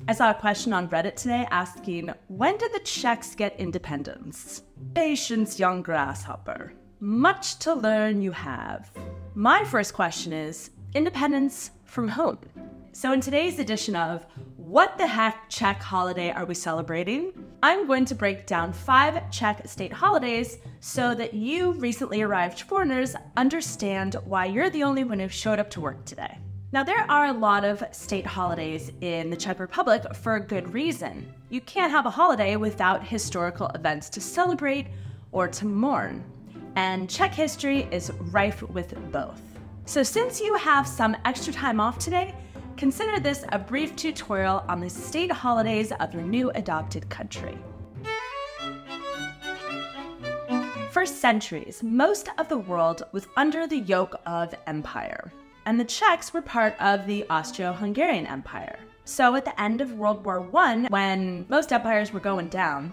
I saw a question on Reddit today asking, when did the Czechs get independence? Patience, young grasshopper. Much to learn you have. My first question is, independence from whom? So in today's edition of What the Heck Czech Holiday Are We Celebrating? I'm going to break down 5 Czech state holidays so that you recently arrived foreigners understand why you're the only one who showed up to work today. Now, there are a lot of state holidays in the Czech Republic for a good reason. You can't have a holiday without historical events to celebrate or to mourn. And Czech history is rife with both. So since you have some extra time off today, consider this a brief tutorial on the state holidays of your new adopted country. For centuries, most of the world was under the yoke of empire, and the Czechs were part of the Austro-Hungarian Empire. So at the end of World War I, when most empires were going down,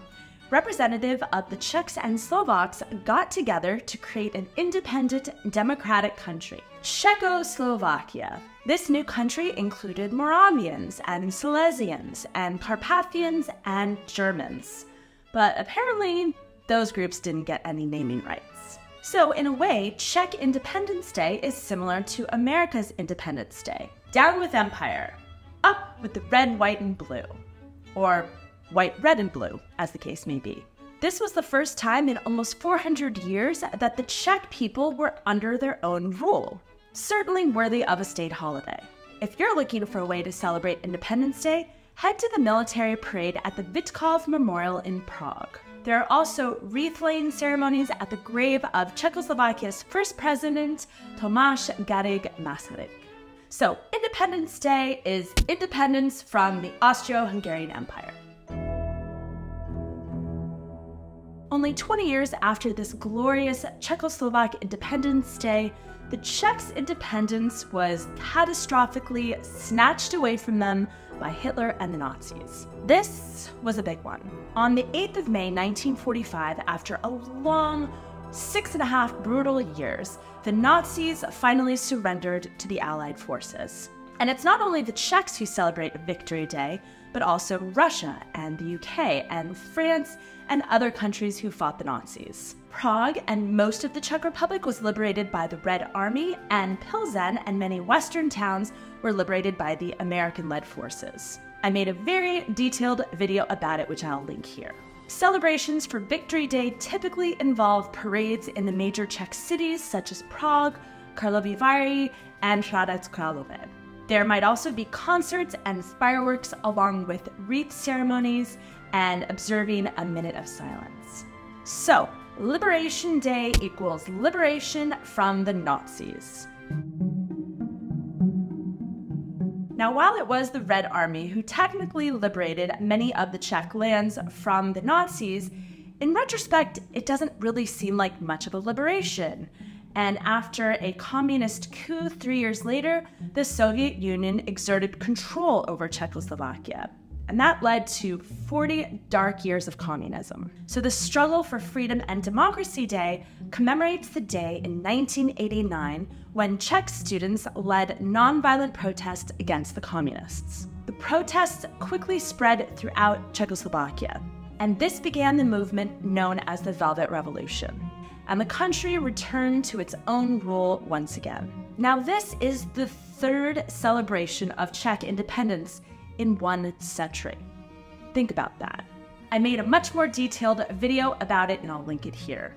representatives of the Czechs and Slovaks got together to create an independent, democratic country, Czechoslovakia. This new country included Moravians and Silesians and Carpathians and Germans. But apparently, those groups didn't get any naming rights. So in a way, Czech Independence Day is similar to America's Independence Day. Down with empire, up with the red, white, and blue. Or white, red, and blue, as the case may be. This was the first time in almost 400 years that the Czech people were under their own rule. Certainly worthy of a state holiday. If you're looking for a way to celebrate Independence Day, head to the military parade at the Witkov Memorial in Prague. There are also wreath-laying ceremonies at the grave of Czechoslovakia's first president, Tomáš Garrigue Masaryk. So, Independence Day is independence from the Austro-Hungarian Empire. Only 20 years after this glorious Czechoslovak Independence Day, the Czechs' independence was catastrophically snatched away from them by Hitler and the Nazis. This was a big one. On the 8th of May 1945, after a long 6.5 brutal years, the Nazis finally surrendered to the Allied forces. And it's not only the Czechs who celebrate Victory Day, but also Russia and the UK and France and other countries who fought the Nazis. Prague and most of the Czech Republic was liberated by the Red Army, and Pilsen and many western towns were liberated by the American-led forces. I made a very detailed video about it, which I'll link here. Celebrations for Victory Day typically involve parades in the major Czech cities such as Prague, Karlovy Vary, and Hradec Králové. There might also be concerts and fireworks along with wreath ceremonies and observing a minute of silence. So, Liberation Day equals liberation from the Nazis. Now, while it was the Red Army who technically liberated many of the Czech lands from the Nazis, in retrospect, it doesn't really seem like much of a liberation. And after a communist coup 3 years later, the Soviet Union exerted control over Czechoslovakia. And that led to 40 dark years of communism. So the struggle for freedom and democracy day commemorates the day in 1989 when Czech students led nonviolent protests against the communists. The protests quickly spread throughout Czechoslovakia, and this began the movement known as the Velvet Revolution. And the country returned to its own rule once again. Now, this is the 3rd celebration of Czech independence in 1 century. Think about that. I made a much more detailed video about it, and I'll link it here.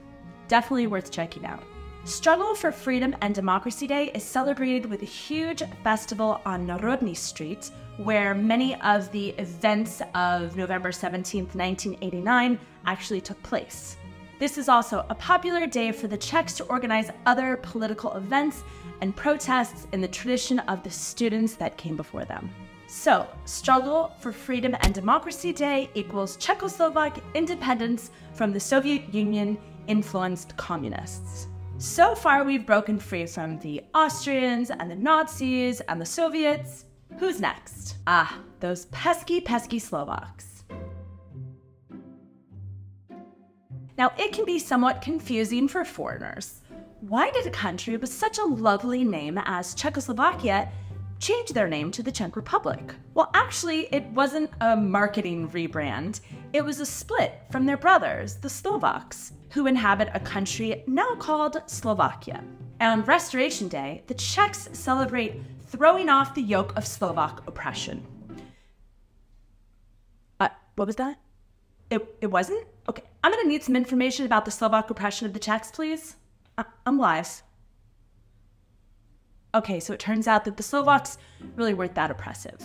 Definitely worth checking out. Struggle for Freedom and Democracy Day is celebrated with a huge festival on Národní Street, where many of the events of November 17th, 1989 actually took place. This is also a popular day for the Czechs to organize other political events and protests in the tradition of the students that came before them. So, Struggle for Freedom and Democracy Day equals Czechoslovak independence from the Soviet Union-influenced communists. So far, we've broken free from the Austrians and the Nazis and the Soviets. Who's next? Ah, those pesky, pesky Slovaks. Now, it can be somewhat confusing for foreigners. Why did a country with such a lovely name as Czechoslovakia changed their name to the Czech Republic. Well, actually, it wasn't a marketing rebrand. It was a split from their brothers, the Slovaks, who inhabit a country now called Slovakia. And on Restoration Day, the Czechs celebrate throwing off the yoke of Slovak oppression. What was that? It wasn't? Okay, I'm gonna need some information about the Slovak oppression of the Czechs, please. I'm live. Okay, so it turns out that the Slovaks really weren't that oppressive.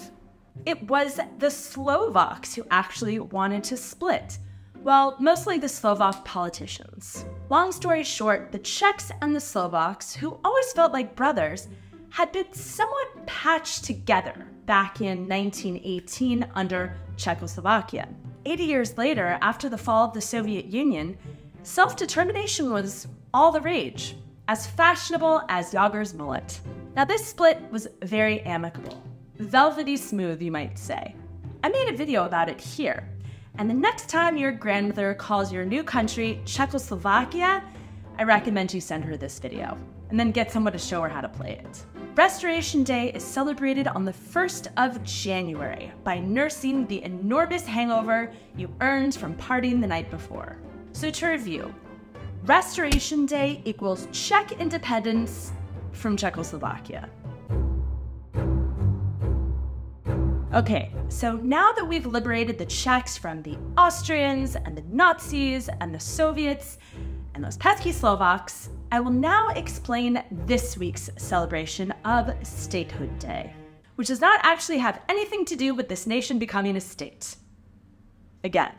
It was the Slovaks who actually wanted to split. Well, mostly the Slovak politicians. Long story short, the Czechs and the Slovaks, who always felt like brothers, had been somewhat patched together back in 1918 under Czechoslovakia. 80 years later, after the fall of the Soviet Union, self-determination was all the rage, as fashionable as Yager's mullet. Now this split was very amicable, velvety smooth, you might say. I made a video about it here, and the next time your grandmother calls your new country Czechoslovakia, I recommend you send her this video, and then get someone to show her how to play it. Restoration Day is celebrated on the 1st of January by nursing the enormous hangover you earned from partying the night before. So to review, Restoration Day equals Czech independence from Czechoslovakia. Okay, so now that we've liberated the Czechs from the Austrians and the Nazis and the Soviets and those pesky Slovaks, I will now explain this week's celebration of Statehood Day, which does not actually have anything to do with this nation becoming a state. Again,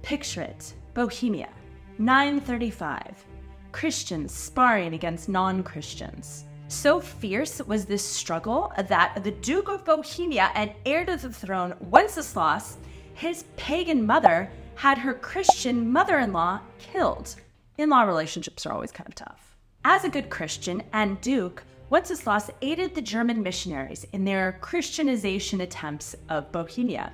picture it, Bohemia, 935, Christians sparring against non-Christians. So fierce was this struggle that the Duke of Bohemia and heir to the throne, Wenceslas, his pagan mother, had her Christian mother-in-law killed. In-law relationships are always kind of tough. As a good Christian and Duke, Wenceslas aided the German missionaries in their Christianization attempts of Bohemia.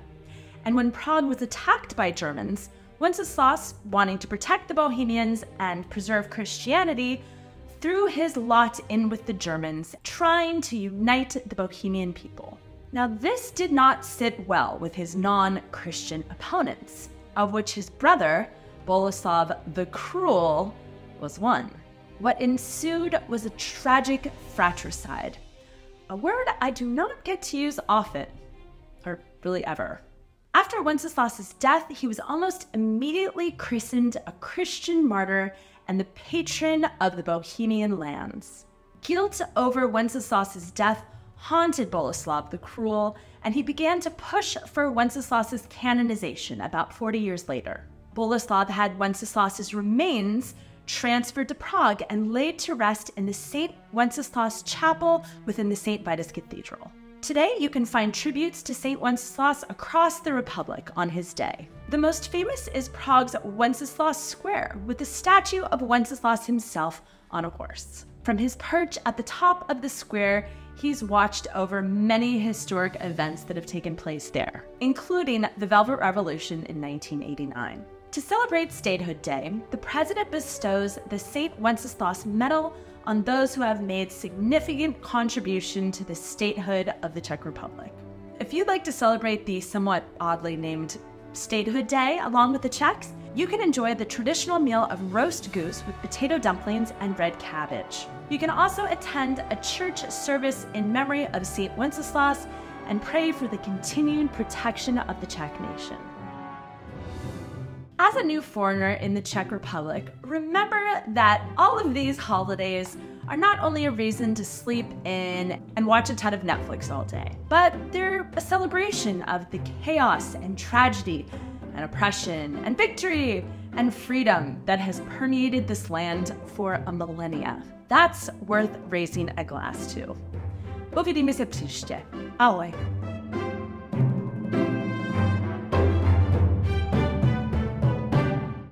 And when Prague was attacked by Germans, Wenceslas, wanting to protect the Bohemians and preserve Christianity, threw his lot in with the Germans, trying to unite the Bohemian people. Now, this did not sit well with his non-Christian opponents, of which his brother, Boleslav the Cruel, was one. What ensued was a tragic fratricide, a word I do not get to use often, or really ever. After Wenceslas's death, he was almost immediately christened a Christian martyr and the patron of the Bohemian lands. Guilt over Wenceslas's death haunted Boleslav the Cruel, and he began to push for Wenceslas's canonization about 40 years later. Boleslav had Wenceslas's remains transferred to Prague and laid to rest in the St. Wenceslas Chapel within the St. Vitus Cathedral. Today, you can find tributes to St. Wenceslas across the Republic on his day. The most famous is Prague's Wenceslas Square, with a statue of Wenceslas himself on a horse. From his perch at the top of the square, he's watched over many historic events that have taken place there, including the Velvet Revolution in 1989. To celebrate Statehood Day, the president bestows the St. Wenceslas Medal on those who have made significant contribution to the statehood of the Czech Republic. If you'd like to celebrate the somewhat oddly named Statehood Day along with the Czechs, you can enjoy the traditional meal of roast goose with potato dumplings and red cabbage. You can also attend a church service in memory of St. Wenceslas and pray for the continued protection of the Czech nation. As a new foreigner in the Czech Republic, remember that all of these holidays are not only a reason to sleep in and watch a ton of Netflix all day, but they're a celebration of the chaos and tragedy and oppression and victory and freedom that has permeated this land for a millennia. That's worth raising a glass to. Uvidíme se příště. Ahoj.